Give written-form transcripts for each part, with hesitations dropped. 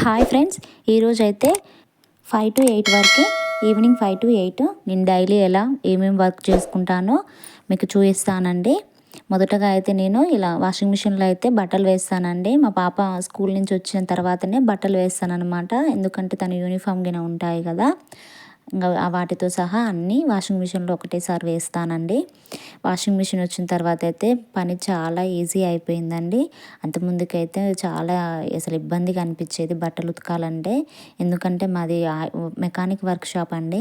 Hi friends, ఈరోజైతే 5 to 8 వరకు, evening 5 to 8 నేను డైలీ ఎలా ఏమేమి వర్క్ చేసుకుంటానో మీకు చూపిస్తానండి. మొదటగా అయితే నేను ఇలా వాషింగ్ మిషన్లో అయితే బట్టలు వేస్తానండి. మా పాప స్కూల్ నుంచి వచ్చిన తర్వాతనే బట్టలు వేస్తాను అనమాట. ఎందుకంటే తన యూనిఫామ్ గిన ఉంటాయి కదా, ఇంకా వాటితో సహా అన్నీ వాషింగ్ మిషన్లో ఒకటేసారి వేస్తానండి. వాషింగ్ మిషన్ వచ్చిన తర్వాత అయితే పని చాలా ఈజీ అయిపోయిందండి. అంతకుముందుకైతే చాలా అసలు ఇబ్బందిగా అనిపించేది బట్టలు ఉతకాలంటే. ఎందుకంటే మాది మెకానిక్ వర్క్ షాప్ అండి.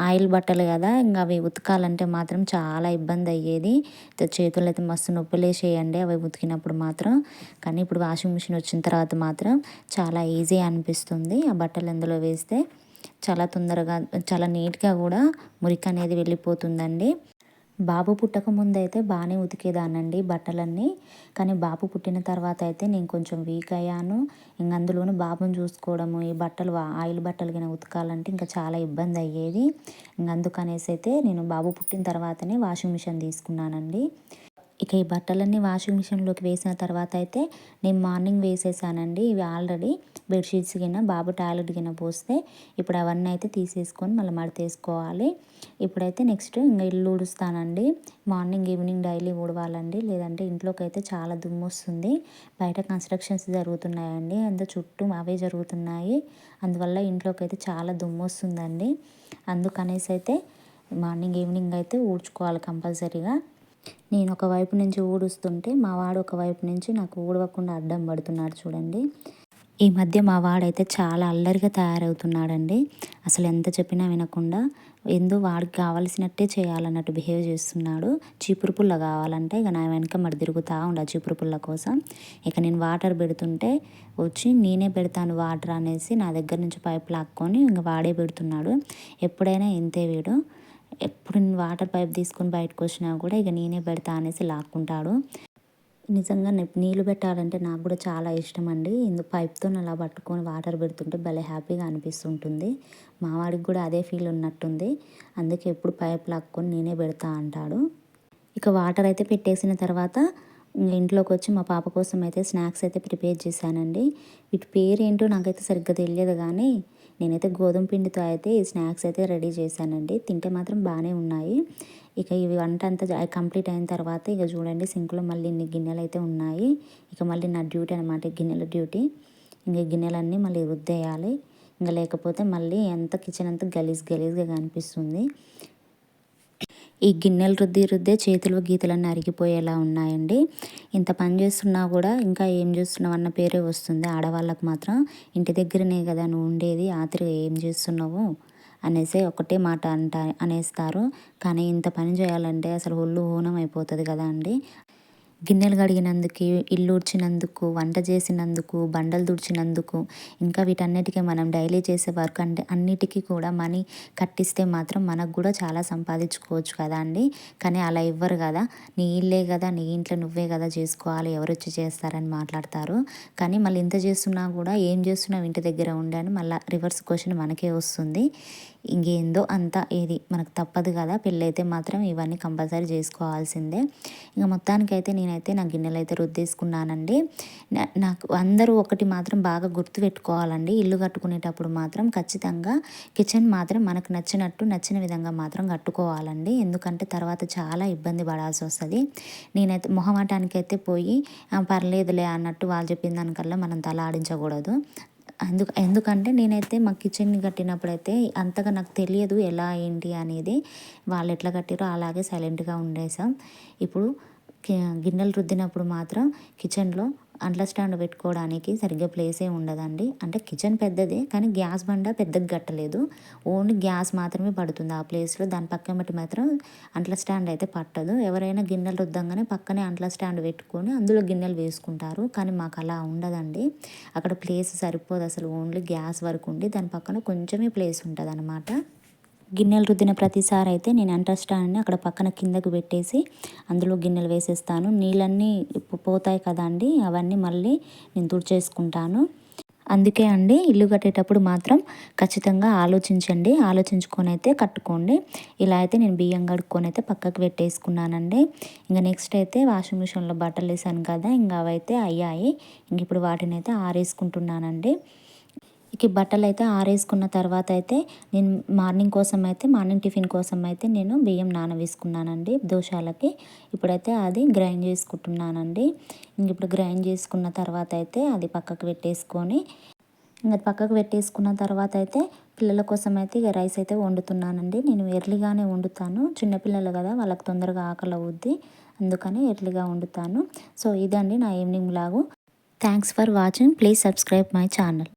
ఆయిల్ బట్టలు కదా, ఇంకా అవి ఉతకాలంటే మాత్రం చాలా ఇబ్బంది అయ్యేది. చేతులు అయితే మస్తు నొప్పులేసేయండి అవి ఉతికినప్పుడు మాత్రం. కానీ ఇప్పుడు వాషింగ్ మిషన్ వచ్చిన తర్వాత మాత్రం చాలా ఈజీ అనిపిస్తుంది. ఆ బట్టలు అందులో వేస్తే చాలా తొందరగా, చాలా నీట్గా కూడా మురికి అనేది వెళ్ళిపోతుందండి. బాబు పుట్టక ముందైతే బాగానే ఉతికేదానండి బట్టలన్నీ. కానీ బాబు పుట్టిన తర్వాత అయితే నేను కొంచెం వీక్ అయ్యాను. ఇంక అందులోనూ బాబుని చూసుకోవడము, ఈ బట్టలు ఆయిల్ బట్టలు కింద ఉతకాలంటే ఇంకా చాలా ఇబ్బంది అయ్యేది. ఇంక అందుకనేసి అయితే నేను బాబు పుట్టిన తర్వాతనే వాషింగ్ మిషన్ తీసుకున్నానండి. ఇక ఈ బట్టలన్నీ వాషింగ్ మిషన్లోకి వేసిన తర్వాత అయితే నేను మార్నింగ్ వేసేసానండి. ఇవి ఆల్రెడీ బెడ్షీట్స్ గిన బాబు టాయిలెట్ గిన పోస్తే ఇప్పుడు అవన్నీ అయితే తీసేసుకొని మళ్ళీ మడతేసుకోవాలి. ఇప్పుడైతే నెక్స్ట్ ఇంకా ఇల్లు ఊడుస్తానండి. మార్నింగ్ ఈవినింగ్ డైలీ ఊడవాలండి, లేదంటే ఇంట్లోకి అయితే చాలా దుమ్ము వస్తుంది. బయట కన్స్ట్రక్షన్స్ జరుగుతున్నాయండి, అంత చుట్టూ అవే జరుగుతున్నాయి. అందువల్ల ఇంట్లోకి అయితే చాలా దుమ్ము వస్తుందండి. అందుకనేసి అయితే మార్నింగ్ ఈవినింగ్ అయితే ఊడ్చుకోవాలి కంపల్సరీగా. నేను ఒకవైపు నుంచి ఊడుస్తుంటే మా వాడు ఒకవైపు నుంచి నాకు ఊడవకుండా అడ్డం పడుతున్నాడు చూడండి. ఈ మధ్య మా వాడైతే చాలా అల్లరిగా తయారవుతున్నాడండి. అసలు ఎంత చెప్పినా వినకుండా ఏందో వాడికి కావాల్సినట్టే చేయాలన్నట్టు బిహేవ్ చేస్తున్నాడు. చీపురు పుల్ల కావాలంటే ఇక నా వెనక మడి తిరుగుతూ ఉండ చీపురు పుల్ల కోసం. ఇక నేను వాటర్ పెడుతుంటే వచ్చి నేనే పెడతాను వాటర్ అనేసి నా దగ్గర నుంచి పైప్ లాక్కొని ఇంక వాడే పెడుతున్నాడు. ఎప్పుడైనా ఇంతే వీడు. ఎప్పుడు నేను వాటర్ పైప్ తీసుకొని బయటకు వచ్చినా కూడా ఇక నేనే పెడతా అనేసి లాక్కుంటాడు. నిజంగా నీళ్ళు పెట్టాలంటే నాకు కూడా చాలా ఇష్టం అండి. పైప్తో అలా పట్టుకొని వాటర్ పెడుతుంటే భలే హ్యాపీగా అనిపిస్తుంటుంది. మా వాడికి కూడా అదే ఫీల్ ఉన్నట్టుంది. అందుకే ఎప్పుడు పైప్ లాక్కొని నేనే పెడతా అంటాడు. ఇక వాటర్ అయితే పెట్టేసిన తర్వాత ఇంట్లోకి వచ్చి మా పాప కోసం అయితే స్నాక్స్ అయితే ప్రిపేర్ చేశానండి. వీటి పేరు ఏంటో నాకైతే సరిగ్గా తెలియదు, కానీ నేనైతే గోధుమ పిండితో అయితే ఈ స్నాక్స్ అయితే రెడీ చేశానండి. తింటే మాత్రం బాగానే ఉన్నాయి. ఇక ఇవి వంట అంతా కంప్లీట్ అయిన తర్వాత ఇక చూడండి సింక్లో మళ్ళీ ఇన్ని గిన్నెలు అయితే ఉన్నాయి. ఇక మళ్ళీ నా డ్యూటీ అనమాట, గిన్నెల డ్యూటీ. ఇంక గిన్నెలన్నీ మళ్ళీ రుద్దేయాలి. ఇంకా లేకపోతే మళ్ళీ ఎంత కిచెన్ అంతా గలీజ్గా కనిపిస్తుంది. ఈ గిన్నెలు రుద్దే చేతులు గీతలన్నీ అరిగిపోయేలా ఉన్నాయండి. ఇంత పని చేస్తున్నా కూడా ఇంకా ఏం చేస్తున్నావు అన్న పేరే వస్తుంది ఆడవాళ్ళకు మాత్రం. ఇంటి దగ్గరనే కదా నువ్వు ఉండేది, ఆఖరికి ఏం చేస్తున్నావు అనేసి ఒకటే మాట అనేస్తారు. కానీ ఇంత పని చేయాలంటే అసలు ఒళ్ళు ఊనం అయిపోతుంది కదా అండి. గిన్నెలు కడిగినందుకు, ఇల్లు ఊడ్చినందుకు, వంట చేసినందుకు, బండలు తుడిచినందుకు, ఇంకా వీటన్నిటికీ మనం డైలీ చేసే వర్క్ అంటే అన్నిటికీ కూడా మనీ కట్టిస్తే మాత్రం మనకు కూడా చాలా సంపాదించుకోవచ్చు కదా అండి. కానీ అలా ఇవ్వరు కదా. నీ ఇల్లే కదా, నీ ఇంట్లో నువ్వే కదా చేసుకోవాలి, ఎవరు వచ్చి చేస్తారని మాట్లాడతారు. కానీ మళ్ళీ ఇంత చేస్తున్నా కూడా ఏం చేస్తున్నావు ఇంటి దగ్గర ఉండి అని మళ్ళీ రివర్స్ క్వశ్చన్ మనకే వస్తుంది. ఇంకేందో అంతా ఏది మనకు తప్పదు కదా. పెళ్ళైతే మాత్రం ఇవన్నీ కంపల్సరీ చేసుకోవాల్సిందే. ఇంకా మొత్తానికైతే నేనైతే నా గిన్నెలు అయితే రుద్దేసుకున్నానండి. నాకు అందరూ ఒకటి మాత్రం బాగా గుర్తుపెట్టుకోవాలండి, ఇల్లు కట్టుకునేటప్పుడు మాత్రం ఖచ్చితంగా కిచెన్ మాత్రం మనకు నచ్చిన విధంగా మాత్రం కట్టుకోవాలండి. ఎందుకంటే తర్వాత చాలా ఇబ్బంది పడాల్సి వస్తుంది. నేనైతే మొహమాటానికైతే పోయి పర్లేదులే అన్నట్టు వాళ్ళు చెప్పిన దానికల్లా మనం తల ఆడించకూడదు. ఎందుకంటే నేనైతే మా కిచెన్ని కట్టినప్పుడైతే అంతగా నాకు తెలియదు ఎలా ఏంటి అనేది. వాళ్ళు ఎట్లా కట్టారో అలాగే సైలెంట్గా ఉండేసాం. ఇప్పుడు గిన్నెలు రుద్దినప్పుడు మాత్రం కిచెన్లో అంట్ల స్టాండ్ పెట్టుకోవడానికి సరిగ్గా ప్లేసే ఉండదండి. అంటే కిచెన్ పెద్దదే, కానీ గ్యాస్ బండ పెద్దగా కట్టలేదు, ఓన్లీ గ్యాస్ మాత్రమే పడుతుంది ఆ ప్లేస్లో. దాని పక్కన బట్టి మాత్రం అంట్ల స్టాండ్ అయితే పట్టదు. ఎవరైనా గిన్నెలు రుద్దంగానే పక్కనే అంట్ల స్టాండ్ పెట్టుకొని అందులో గిన్నెలు వేసుకుంటారు. కానీ మాకు అలా ఉండదండి. అక్కడ ప్లేస్ సరిపోదు అసలు, ఓన్లీ గ్యాస్ వరకు ఉండి దాని పక్కన కొంచెమే ప్లేస్ ఉంటుంది అనమాట. గిన్నెలు రుద్దిన ప్రతిసారి అయితే నేను అంటర్ స్టాండ్ని అక్కడ పక్కన కిందకు పెట్టేసి అందులో గిన్నెలు వేసేస్తాను. నీళ్ళన్నీ పోతాయి కదా అండి, అవన్నీ మళ్ళీ నేను తుడిచేసుకుంటాను. అందుకే అండి ఇల్లు కట్టేటప్పుడు మాత్రం ఖచ్చితంగా ఆలోచించుకొని అయితే కట్టుకోండి. ఇలా అయితే నేను బియ్యం కడుక్కొని అయితే పక్కకు పెట్టేసుకున్నానండి. ఇంకా నెక్స్ట్ అయితే వాషింగ్ మిషన్లో బట్టలు వేసాను కదా, ఇంకా అవైతే అయ్యాయి. ఇంక ఇప్పుడు వాటిని అయితే ఆరేసుకుంటున్నానండి. ఇక ఈ బట్టలైతే ఆరేసుకున్న తర్వాత అయితే నేను మార్నింగ్ టిఫిన్ కోసం అయితే నేను బియ్యం నానవేసుకున్నానండి దోశలకి. ఇప్పుడైతే అది గ్రైండ్ చేసుకుంటున్నానండి. ఇప్పుడు గ్రైండ్ చేసుకున్న తర్వాత అయితే అది పక్కకు పెట్టేసుకొని పక్కకు పెట్టేసుకున్న తర్వాత అయితే పిల్లల కోసం అయితే ఇక రైస్ అయితే వండుతున్నానండి. నేను ఎర్లీగానే వండుతాను. చిన్నపిల్లలు కదా, వాళ్ళకి తొందరగా ఆకలి అవుద్ది, అందుకని ఎర్లీగా వండుతాను. సో ఇదండి నా evening vlog. Thanks for watching. Please subscribe my channel.